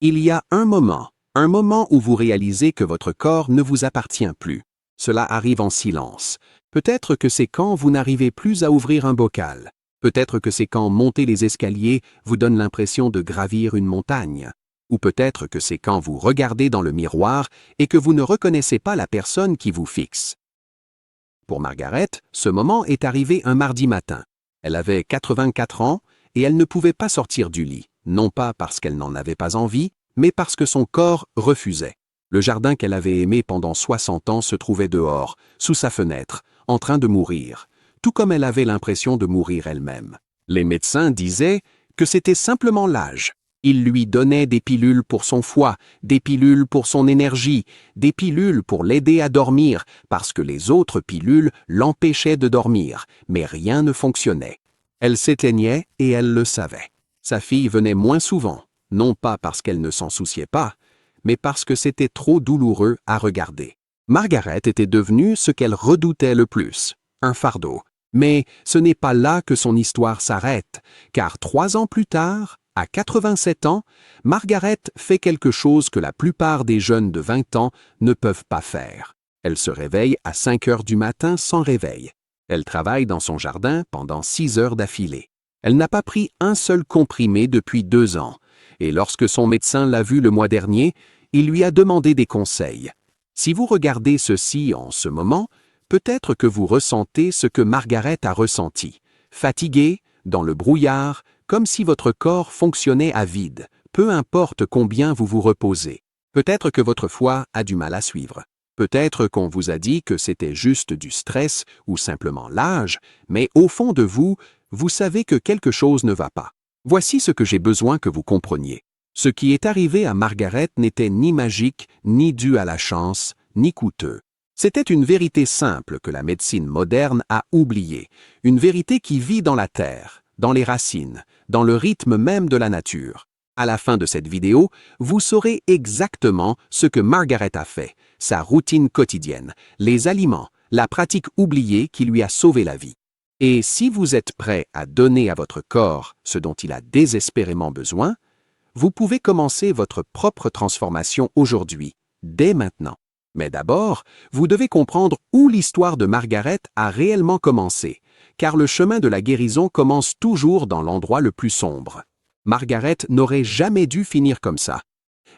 Il y a un moment où vous réalisez que votre corps ne vous appartient plus. Cela arrive en silence. Peut-être que c'est quand vous n'arrivez plus à ouvrir un bocal. Peut-être que c'est quand monter les escaliers vous donne l'impression de gravir une montagne. Ou peut-être que c'est quand vous regardez dans le miroir et que vous ne reconnaissez pas la personne qui vous fixe. Pour Margaret, ce moment est arrivé un mardi matin. Elle avait 84 ans et elle ne pouvait pas sortir du lit, non pas parce qu'elle n'en avait pas envie, mais parce que son corps refusait. Le jardin qu'elle avait aimé pendant 60 ans se trouvait dehors, sous sa fenêtre, en train de mourir, tout comme elle avait l'impression de mourir elle-même. Les médecins disaient que c'était simplement l'âge. Ils lui donnaient des pilules pour son foie, des pilules pour son énergie, des pilules pour l'aider à dormir, parce que les autres pilules l'empêchaient de dormir, mais rien ne fonctionnait. Elle s'éteignait et elle le savait. Sa fille venait moins souvent, non pas parce qu'elle ne s'en souciait pas, mais parce que c'était trop douloureux à regarder. Margaret était devenue ce qu'elle redoutait le plus, un fardeau. Mais ce n'est pas là que son histoire s'arrête, car 3 ans plus tard, à 87 ans, Margaret fait quelque chose que la plupart des jeunes de 20 ans ne peuvent pas faire. Elle se réveille à 5 heures du matin sans réveil. Elle travaille dans son jardin pendant 6 heures d'affilée. Elle n'a pas pris un seul comprimé depuis 2 ans, et lorsque son médecin l'a vue le mois dernier, il lui a demandé des conseils. Si vous regardez ceci en ce moment, peut-être que vous ressentez ce que Margaret a ressenti. Fatiguée, dans le brouillard, comme si votre corps fonctionnait à vide, peu importe combien vous vous reposez. Peut-être que votre foie a du mal à suivre. Peut-être qu'on vous a dit que c'était juste du stress ou simplement l'âge, mais au fond de vous, vous savez que quelque chose ne va pas. Voici ce que j'ai besoin que vous compreniez. Ce qui est arrivé à Margaret n'était ni magique, ni dû à la chance, ni coûteux. C'était une vérité simple que la médecine moderne a oubliée, une vérité qui vit dans la terre, dans les racines, dans le rythme même de la nature. À la fin de cette vidéo, vous saurez exactement ce que Margaret a fait, sa routine quotidienne, les aliments, la pratique oubliée qui lui a sauvé la vie. Et si vous êtes prêt à donner à votre corps ce dont il a désespérément besoin, vous pouvez commencer votre propre transformation aujourd'hui, dès maintenant. Mais d'abord, vous devez comprendre où l'histoire de Margaret a réellement commencé, car le chemin de la guérison commence toujours dans l'endroit le plus sombre. Margaret n'aurait jamais dû finir comme ça.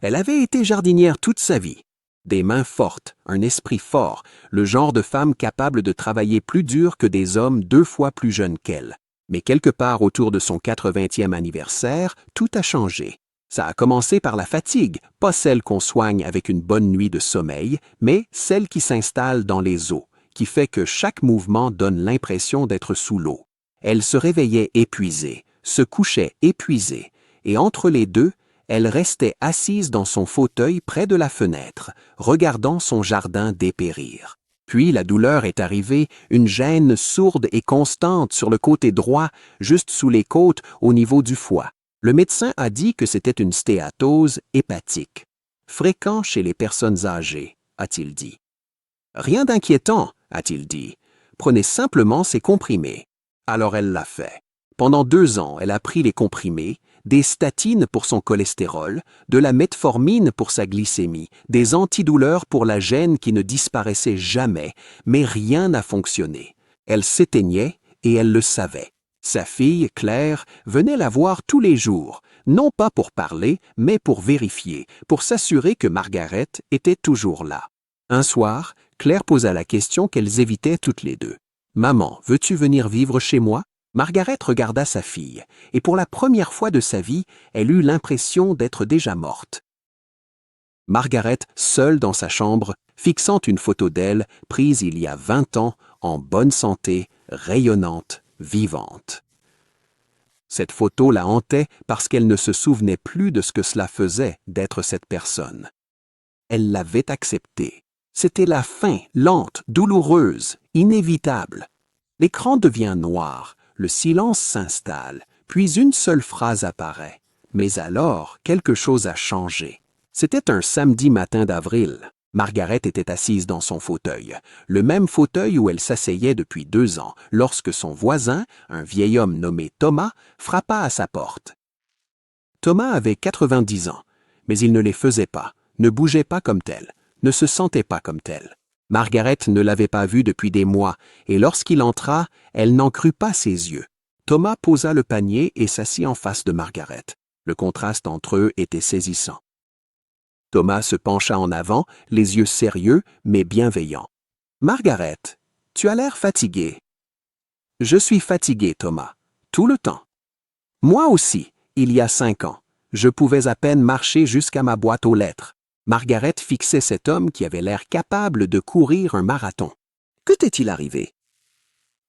Elle avait été jardinière toute sa vie. Des mains fortes, un esprit fort, le genre de femme capable de travailler plus dur que des hommes 2 fois plus jeunes qu'elle. Mais quelque part autour de son 80e anniversaire, tout a changé. Ça a commencé par la fatigue, pas celle qu'on soigne avec une bonne nuit de sommeil, mais celle qui s'installe dans les os, qui fait que chaque mouvement donne l'impression d'être sous l'eau. Elle se réveillait épuisée, se couchait épuisée, et entre les deux, elle restait assise dans son fauteuil près de la fenêtre, regardant son jardin dépérir. Puis la douleur est arrivée, une gêne sourde et constante sur le côté droit, juste sous les côtes, au niveau du foie. Le médecin a dit que c'était une stéatose hépatique, fréquent chez les personnes âgées, a-t-il dit. Rien d'inquiétant, a-t-il dit. Prenez simplement ces comprimés. Alors elle l'a fait. Pendant 2 ans, elle a pris les comprimés, des statines pour son cholestérol, de la metformine pour sa glycémie, des antidouleurs pour la gêne qui ne disparaissait jamais, mais rien n'a fonctionné. Elle s'éteignait et elle le savait. Sa fille, Claire, venait la voir tous les jours, non pas pour parler, mais pour vérifier, pour s'assurer que Margaret était toujours là. Un soir, Claire posa la question qu'elles évitaient toutes les deux. « Maman, veux-tu venir vivre chez moi ?» Margaret regarda sa fille, et pour la première fois de sa vie, elle eut l'impression d'être déjà morte. Margaret, seule dans sa chambre, fixant une photo d'elle, prise il y a 20 ans, en bonne santé, rayonnante, vivante. Cette photo la hantait parce qu'elle ne se souvenait plus de ce que cela faisait d'être cette personne. Elle l'avait acceptée. C'était la fin, lente, douloureuse, inévitable. L'écran devient noir, le silence s'installe, puis une seule phrase apparaît. Mais alors, quelque chose a changé. C'était un samedi matin d'avril. Margaret était assise dans son fauteuil, le même fauteuil où elle s'asseyait depuis 2 ans, lorsque son voisin, un vieil homme nommé Thomas, frappa à sa porte. Thomas avait 90 ans, mais il ne les faisait pas, ne bougeait pas comme tel, ne se sentait pas comme tel. Margaret ne l'avait pas vu depuis des mois, et lorsqu'il entra, elle n'en crut pas ses yeux. Thomas posa le panier et s'assit en face de Margaret. Le contraste entre eux était saisissant. Thomas se pencha en avant, les yeux sérieux mais bienveillants. « Margaret, tu as l'air fatiguée. »« Je suis fatigué, Thomas. Tout le temps. »« Moi aussi, il y a 5 ans. Je pouvais à peine marcher jusqu'à ma boîte aux lettres. » Margaret fixait cet homme qui avait l'air capable de courir un marathon. « Que t'est-il arrivé ?»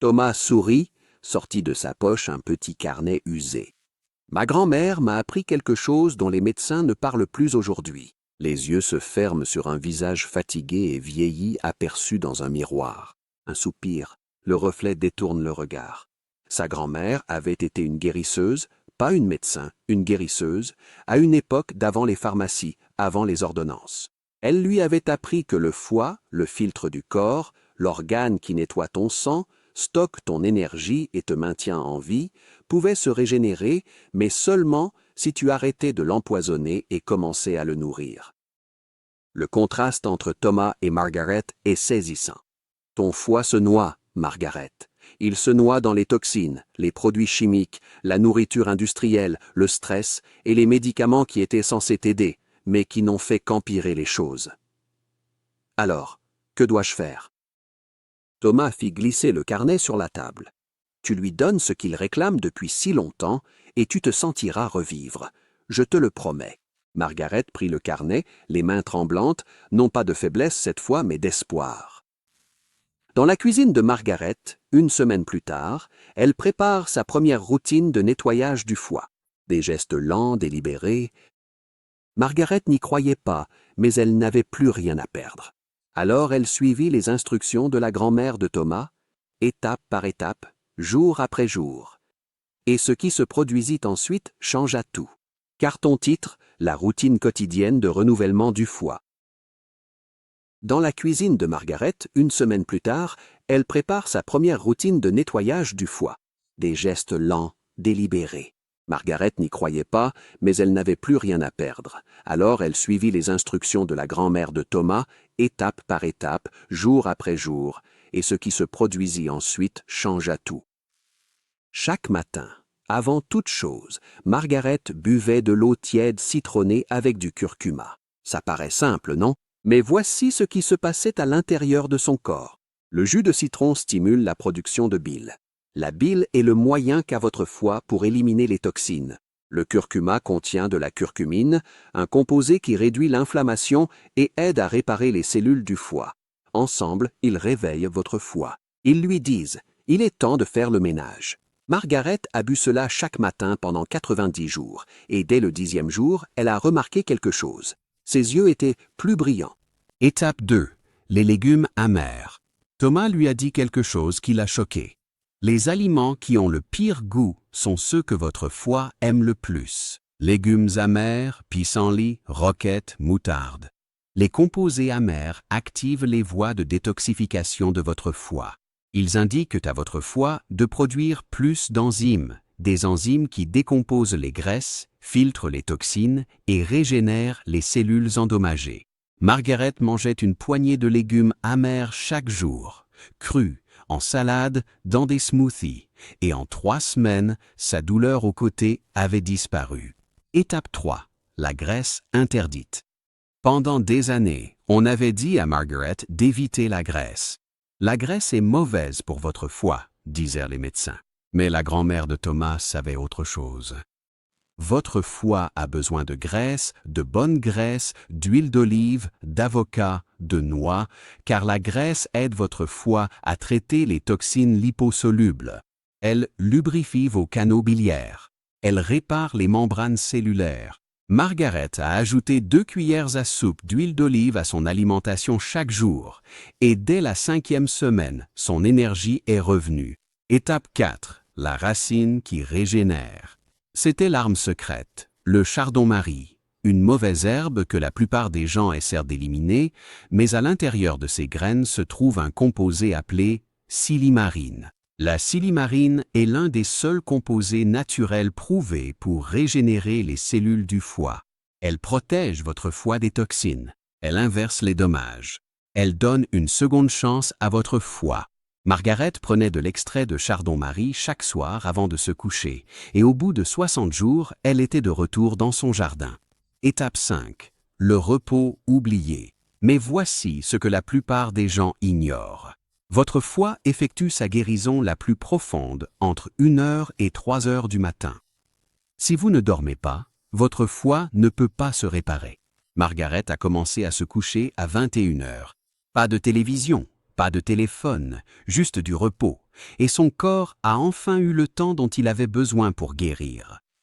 Thomas sourit, sortit de sa poche un petit carnet usé. « Ma grand-mère m'a appris quelque chose dont les médecins ne parlent plus aujourd'hui. » Les yeux se ferment sur un visage fatigué et vieilli aperçu dans un miroir. Un soupir, le reflet détourne le regard. Sa grand-mère avait été une guérisseuse, pas une médecin, une guérisseuse, à une époque d'avant les pharmacies, avant les ordonnances. Elle lui avait appris que le foie, le filtre du corps, l'organe qui nettoie ton sang, stocke ton énergie et te maintient en vie, pouvait se régénérer, mais seulement si tu arrêtais de l'empoisonner et commençais à le nourrir. Le contraste entre Thomas et Margaret est saisissant. Ton foie se noie, Margaret. Il se noie dans les toxines, les produits chimiques, la nourriture industrielle, le stress et les médicaments qui étaient censés t'aider, mais qui n'ont fait qu'empirer les choses. Alors, que dois-je faire ? Thomas fit glisser le carnet sur la table. Tu lui donnes ce qu'il réclame depuis si longtemps et tu te sentiras revivre. Je te le promets. Margaret prit le carnet, les mains tremblantes, non pas de faiblesse cette fois, mais d'espoir. Dans la cuisine de Margaret, une semaine plus tard, elle prépare sa première routine de nettoyage du foie. Des gestes lents, délibérés. Margaret n'y croyait pas, mais elle n'avait plus rien à perdre. Alors elle suivit les instructions de la grand-mère de Thomas, étape par étape, jour après jour. Et ce qui se produisit ensuite changea tout. Carton titre, la routine quotidienne de renouvellement du foie. Dans la cuisine de Margaret, une semaine plus tard, elle prépare sa première routine de nettoyage du foie. Des gestes lents, délibérés. Margaret n'y croyait pas, mais elle n'avait plus rien à perdre. Alors elle suivit les instructions de la grand-mère de Thomas, étape par étape, jour après jour, et ce qui se produisit ensuite changea tout. Chaque matin, avant toute chose, Margaret buvait de l'eau tiède citronnée avec du curcuma. Ça paraît simple, non? Mais voici ce qui se passait à l'intérieur de son corps. Le jus de citron stimule la production de bile. La bile est le moyen qu'a votre foie pour éliminer les toxines. Le curcuma contient de la curcumine, un composé qui réduit l'inflammation et aide à réparer les cellules du foie. Ensemble, ils réveillent votre foie. Ils lui disent « Il est temps de faire le ménage ». Margaret a bu cela chaque matin pendant 90 jours, et dès le 10e jour, elle a remarqué quelque chose. Ses yeux étaient plus brillants. Étape 2. Les légumes amers. Thomas lui a dit quelque chose qui l'a choqué. Les aliments qui ont le pire goût sont ceux que votre foie aime le plus. Légumes amers, pissenlit, roquette, moutarde. Les composés amers activent les voies de détoxification de votre foie. Ils indiquent à votre foie de produire plus d'enzymes, des enzymes qui décomposent les graisses, filtrent les toxines et régénèrent les cellules endommagées. Margaret mangeait une poignée de légumes amers chaque jour, crus, en salade, dans des smoothies, et en 3 semaines, sa douleur au côté avait disparu. Étape 3. La graisse interdite. Pendant des années, on avait dit à Margaret d'éviter la graisse. La graisse est mauvaise pour votre foie, disaient les médecins. Mais la grand-mère de Thomas savait autre chose. Votre foie a besoin de graisse, de bonne graisse, d'huile d'olive, d'avocat, de noix, car la graisse aide votre foie à traiter les toxines liposolubles. Elle lubrifie vos canaux biliaires. Elle répare les membranes cellulaires. Margaret a ajouté 2 cuillères à soupe d'huile d'olive à son alimentation chaque jour, et dès la 5e semaine, son énergie est revenue. Étape 4. La racine qui régénère. C'était l'arme secrète, le chardon-marie, une mauvaise herbe que la plupart des gens essaient d'éliminer, mais à l'intérieur de ses graines se trouve un composé appelé silimarine. La silimarine est l'un des seuls composés naturels prouvés pour régénérer les cellules du foie. Elle protège votre foie des toxines. Elle inverse les dommages. Elle donne une seconde chance à votre foie. Margaret prenait de l'extrait de chardon-marie chaque soir avant de se coucher, et au bout de 60 jours, elle était de retour dans son jardin. Étape 5. Le repos oublié. Mais voici ce que la plupart des gens ignorent. Votre foie effectue sa guérison la plus profonde entre 1 heure et 3 heures du matin. Si vous ne dormez pas, votre foie ne peut pas se réparer. Margaret a commencé à se coucher à 21 heures. Pas de télévision, pas de téléphone, juste du repos. Et son corps a enfin eu le temps dont il avait besoin pour guérir.